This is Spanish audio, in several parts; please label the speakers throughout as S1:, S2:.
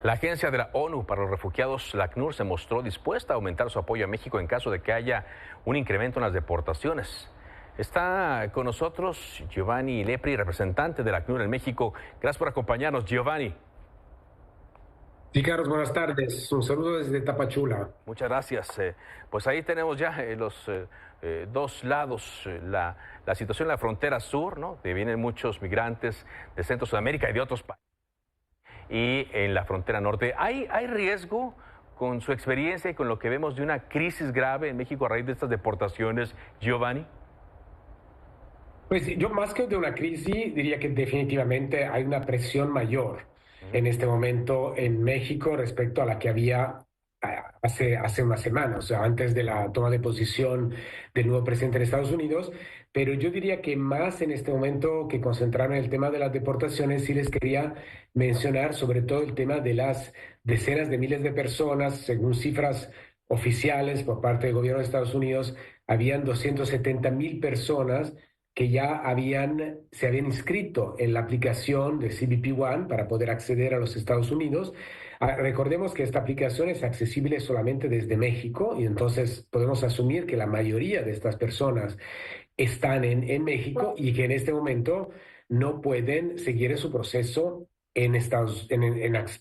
S1: La Agencia de la ONU para los Refugiados, la ACNUR, se mostró dispuesta a aumentar su apoyo a México en caso de que haya un incremento en las deportaciones. Está con nosotros Giovanni Lepri, representante de la ACNUR en México. Gracias por acompañarnos, Giovanni.
S2: Sí, Carlos, buenas tardes. Un saludo desde Tapachula.
S1: Muchas gracias. Pues ahí tenemos ya los dos lados, la situación en la frontera sur, ¿no? Que vienen muchos migrantes de Centro Sudamérica y de otros países. Y en la frontera norte, ¿hay riesgo con su experiencia y con lo que vemos de una crisis grave en México a raíz de estas deportaciones, Giovanni?
S2: Pues yo más que de una crisis diría que definitivamente hay una presión mayor
S1: Ujú.
S2: en este momento en México respecto a la que había hace una semana, o sea, antes de la toma de posición del nuevo presidente de Estados Unidos. Pero yo diría que más en este momento que concentraron en el tema de las deportaciones, sí les quería mencionar sobre todo el tema de las decenas de miles de personas, según cifras oficiales por parte del gobierno de Estados Unidos, habían 270,000 personas que ya se habían inscrito en la aplicación de CBP One para poder acceder a los Estados Unidos. Recordemos que esta aplicación es accesible solamente desde México y entonces podemos asumir que la mayoría de estas personas están en México y que en este momento no pueden seguir su proceso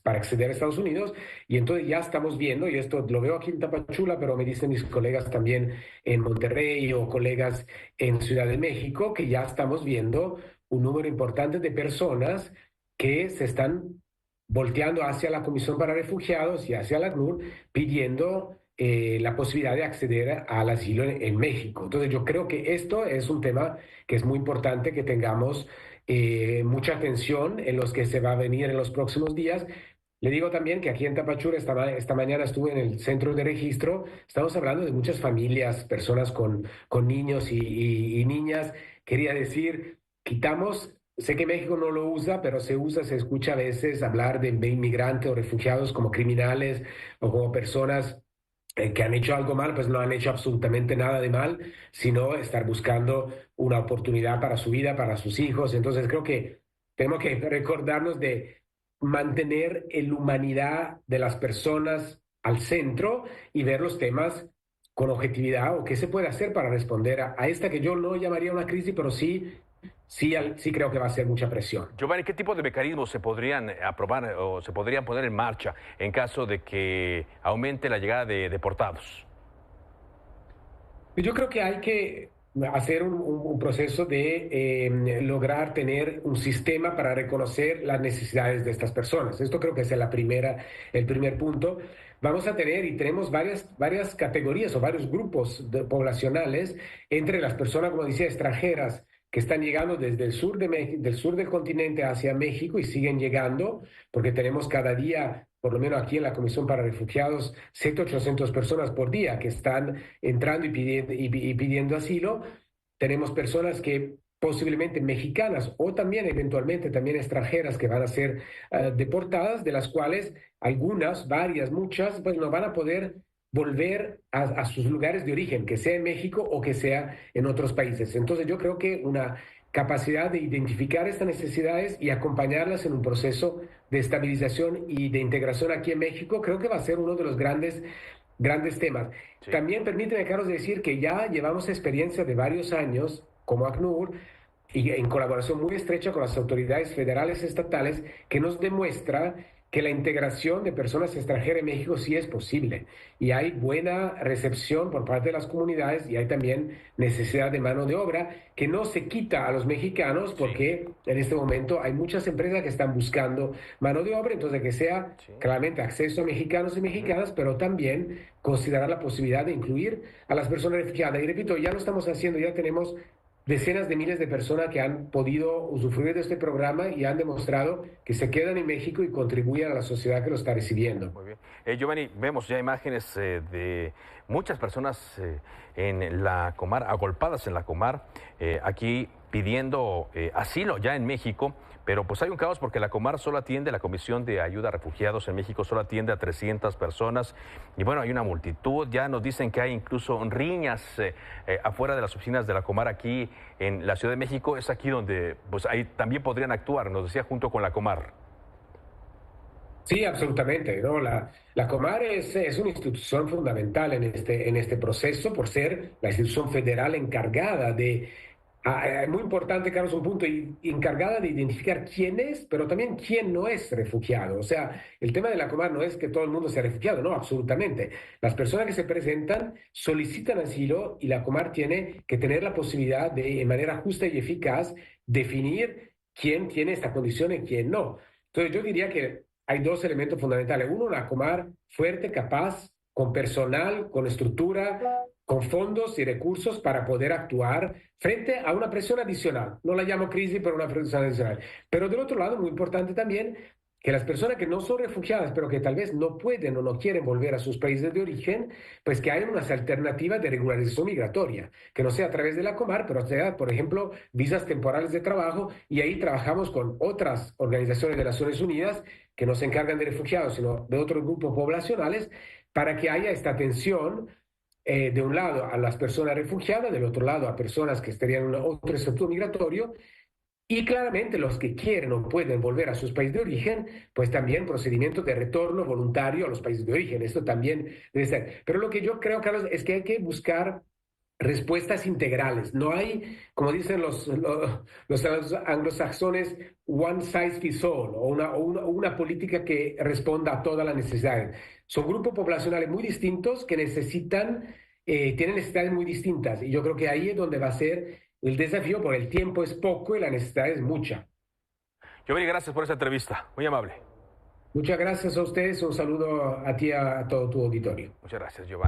S2: para acceder a Estados Unidos. Y entonces ya estamos viendo, y esto lo veo aquí en Tapachula, pero me dicen mis colegas también en Monterrey o colegas en Ciudad de México, que ya estamos viendo un número importante de personas que se están volteando hacia la Comisión para Refugiados y hacia la ACNUR pidiendo la posibilidad de acceder al asilo en México. Entonces yo creo que esto es un tema que es muy importante que tengamos mucha atención en los que se va a venir en los próximos días. Le digo también que aquí en Tapachula esta mañana estuve en el centro de registro. Estamos hablando de muchas familias, personas con niños y niñas. Quería decir, quitamos. Sé que México no lo usa, pero se escucha a veces hablar de inmigrantes o refugiados como criminales o como personas que han hecho algo mal. Pues no han hecho absolutamente nada de mal, sino estar buscando una oportunidad para su vida, para sus hijos. Entonces creo que tenemos que recordarnos de mantener la humanidad de las personas al centro y ver los temas con objetividad o qué se puede hacer para responder a esta que yo no llamaría una crisis, pero sí creo que va a ser mucha presión.
S1: Giovanni, ¿qué tipo de mecanismos se podrían aprobar o se podrían poner en marcha en caso de que aumente la llegada de deportados?
S2: Yo creo que hay que hacer un proceso de lograr tener un sistema para reconocer las necesidades de estas personas. Esto creo que es el primer punto. Vamos a tener y tenemos varias categorías o varios grupos poblacionales entre las personas, como decía, extranjeras que están llegando desde el sur del sur del continente hacia México y siguen llegando, porque tenemos cada día, por lo menos aquí en la Comisión para Refugiados, 700-800 personas por día que están entrando y pidiendo asilo. Tenemos personas que posiblemente mexicanas o también eventualmente también extranjeras que van a ser deportadas, de las cuales algunas, varias, muchas, pues no van a poder volver a sus lugares de origen, que sea en México o que sea en otros países. Entonces yo creo que una capacidad de identificar estas necesidades y acompañarlas en un proceso de estabilización y de integración aquí en México, creo que va a ser uno de los grandes temas.
S1: Sí.
S2: También permíteme, Carlos, decir que ya llevamos experiencia de varios años como ACNUR y en colaboración muy estrecha con las autoridades federales y estatales, que nos demuestra que la integración de personas extranjeras en México sí es posible y hay buena recepción por parte de las comunidades y hay también necesidad de mano de obra que no se quita a los mexicanos
S1: Sí,
S2: porque en este momento hay muchas empresas que están buscando mano de obra, entonces que sea
S1: sí.
S2: claramente acceso a mexicanos y
S1: Ujú.
S2: mexicanas, pero también considerar la posibilidad de incluir a las personas refugiadas. Y repito, ya lo estamos haciendo, ya tenemos decenas de miles de personas que han podido usufruir de este programa y han demostrado que se quedan en México y contribuyen a la sociedad que lo está recibiendo.
S1: Muy bien. Giovanni, vemos ya imágenes de muchas personas en la Comar, agolpadas en la Comar, aquí pidiendo asilo ya en México, pero pues hay un caos porque la Comar solo atiende, la Comisión de Ayuda a Refugiados en México solo atiende a 300 personas y bueno, hay una multitud, ya nos dicen que hay incluso riñas afuera de las oficinas de la Comar aquí en la Ciudad de México, es aquí donde pues ahí también podrían actuar, nos decía, junto con la Comar.
S2: Sí, absolutamente, ¿no? La Comar es una institución fundamental en este proceso por ser la institución federal encargada de, muy importante, Carlos, un punto, encargada de identificar quién es, pero también quién no es refugiado. O sea, el tema de la Comar no es que todo el mundo sea refugiado, no, absolutamente. Las personas que se presentan solicitan asilo y la Comar tiene que tener la posibilidad de, en manera justa y eficaz, definir quién tiene esta condición y quién no. Entonces, yo diría que hay dos elementos fundamentales. Uno, una Comar fuerte, capaz, con personal, con estructura, con fondos y recursos para poder actuar frente a una presión adicional. No la llamo crisis, pero una presión adicional. Pero del otro lado, muy importante también que las personas que no son refugiadas, pero que tal vez no pueden o no quieren volver a sus países de origen, pues que hay unas alternativas de regularización migratoria, que no sea a través de la Comar, pero sea, por ejemplo, visas temporales de trabajo, y ahí trabajamos con otras organizaciones de Naciones Unidas que no se encargan de refugiados, sino de otros grupos poblacionales, para que haya esta atención de un lado a las personas refugiadas, del otro lado a personas que estarían en otro estatuto migratorio, y claramente los que quieren o pueden volver a sus países de origen, pues también procedimientos de retorno voluntario a los países de origen. Esto también debe ser. Pero lo que yo creo, Carlos, es que hay que buscar respuestas integrales. No hay, como dicen los anglosajones, one size fits all, o una política que responda a todas las necesidades. Son grupos poblacionales muy distintos que necesitan, tienen necesidades muy distintas. Y yo creo que ahí es donde va a ser el desafío, porque el tiempo es poco y la necesidad es mucha.
S1: Giovanni, gracias por esta entrevista. Muy amable.
S2: Muchas gracias a ustedes. Un saludo a ti, a todo tu auditorio.
S1: Muchas gracias, Giovanni.